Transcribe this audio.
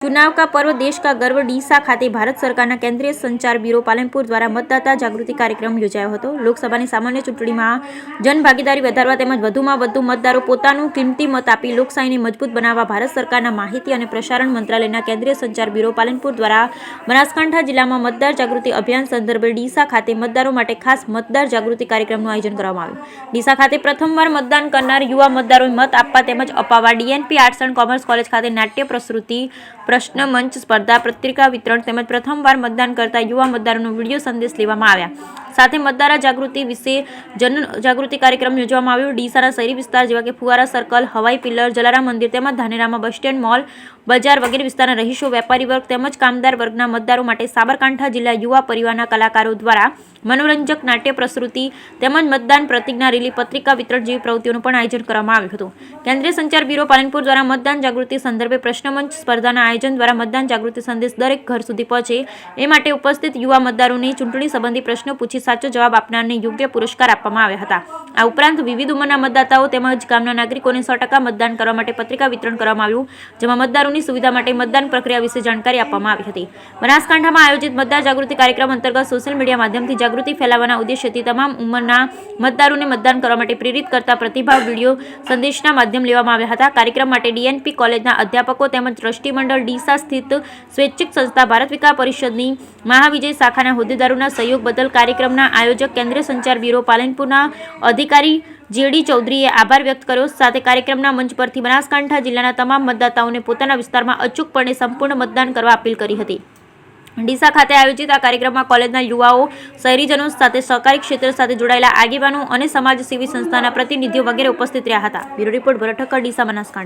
चुनाव का पर्व देश का गर्व डीसा खाते भारत सरकारना केंद्रीय संचार ब्यूरो पालनपुर द्वारा मतदाता जागृति कार्यक्रम योजायो हतो। लोकसभानी सामान्य चूंटणीमां जनभागीदारी વધારવા તેમજ વધુમાં વધુ મતદારો પોતાનું કિંમતી મત આપી લોકશાહીને મજબૂત બનાવવા ભારત સરકારના માહિતી અને પ્રસારણ મંત્રાલયના કેન્દ્રીય સંચાર બ્યુરો પાલનપુર દ્વારા બનાસકાંઠા જિલ્લામાં મતદાર જાગૃતિ અભિયાન સંદર્ભે ડીસા ખાતે મતદારો માટે ખાસ મતદાર જાગૃતિ કાર્યક્રમનું આયોજન કરવામાં આવ્યું। ડીસા ખાતે પ્રથમવાર મતદાન કરનાર યુવા મતદારોએ મત આપવા તેમજ અપાવવા DNP arts and commerce college ખાતે નાટ્ય પ્રસ્તુતિ प्रश्न मंच स्पर्धा पत्रिका वितरण तेमज प्रथमवार मतदान करता युवा मतदारों विडियो संदेश लेवामां आव्या। साथे मतदार जागृति विषे जन जागृति कार्यक्रम योजवामां आव्यो। डीसाना शहरी विस्तार जेवा के फुवारा सर्कल, हवाई पिलर, जलाराम मंदिर तेमज धानेरामां बस स्टेन्ड, मॉल, बजार वगैरह विस्तारना रहीशो, वेपारी वर्ग तेमज कामदार वर्गना मतदारों माटे साबरकांठा जिल्ला युवा परिवारना कलाकारों द्वारा मनोरंजक नाट्य प्रस्तुति तेमज मतदान प्रतिज्ञा रेली, पत्रिका वितरण जेवी प्रवृत्तिओनुं पण आयोजन करवामां आव्युं हतुं। केंद्रीय संचार ब्यूरो पालनपुर द्वारा मतदान जागृति संदर्भे प्रश्न मंच स्पर्धाना आयोजन द्वारा मतदान जागृति संदेश दरेक घर सुधी पहोंचे ए माटे उपस्थित युवा मतदारोने चूंटणी संबंधी प्रश्नो पूछी साचो जवाब आपनारने योग्य पुरस्कार आपवामां આવ્યા હતા। આ ઉપરાંત વિવિધ ઉંમરના મતદાતાઓ તેમજ ગામના નાગરિકોને 100% મતદાન કરવા માટે પત્રિકા વિતરણ કરવામાં આવ્યું, જેમાં મતદારોની સુવિધા માટે મતદાન પ્રક્રિયા વિશે જાણકારી આપવામાં આવી હતી। બનાસકાંઠામાં આયોજિત મતદાર જાગૃતિ કાર્યક્રમ અંતર્ગત સોશિયલ મીડિયા માધ્યમથી જાગૃતિ ફેલાવવાના ઉદ્દેશ્યથી તમામ ઉંમરના મતદારોને મતદાન કરવા માટે પ્રેરિત કરતા પ્રતિભાવ વિડિયો સંદેશના માધ્યમ લેવામાં આવ્યા હતા। કાર્યક્રમ માટે ડીએનપી કોલેજના અધ્યાપકો તેમજ ટ્રસ્ટી મંડળ ડીસા સ્થિત સ્વૈચ્છિક સંસ્થા ભારત વિકાસ પરિષદની મહાવિજય શાખાના હોદ્દેદારોના સહયોગ બદલ કાર્યક્રમના આયોજક કેન્દ્રીય સંચાર બ્યુરો પાલનપુરના અધિકારી જેડી ચૌધરીએ આભાર વ્યક્ત કર્યો। સાથે કાર્યક્રમના મંચ પરથી બનાસકાંઠા જિલ્લાના તમામ મતદાતાઓને પોતાના વિસ્તારમાં અચૂકપણે સંપૂર્ણ મતદાન કરવા અપીલ કરી હતી। ડીસા ખાતે આયોજિત આ કાર્યક્રમમાં કોલેજના યુવાઓ, શહેરીજનો સાથે સહકારી ક્ષેત્ર સાથે જોડાયેલા આગેવાનો અને સમાજસેવી સંસ્થાના પ્રતિનિધિઓ વગેરે ઉપસ્થિત રહ્યા હતા। બ્યુરો રિપોર્ટ ભરત ઠક્કર, ડીસા, બનાસકાંઠા।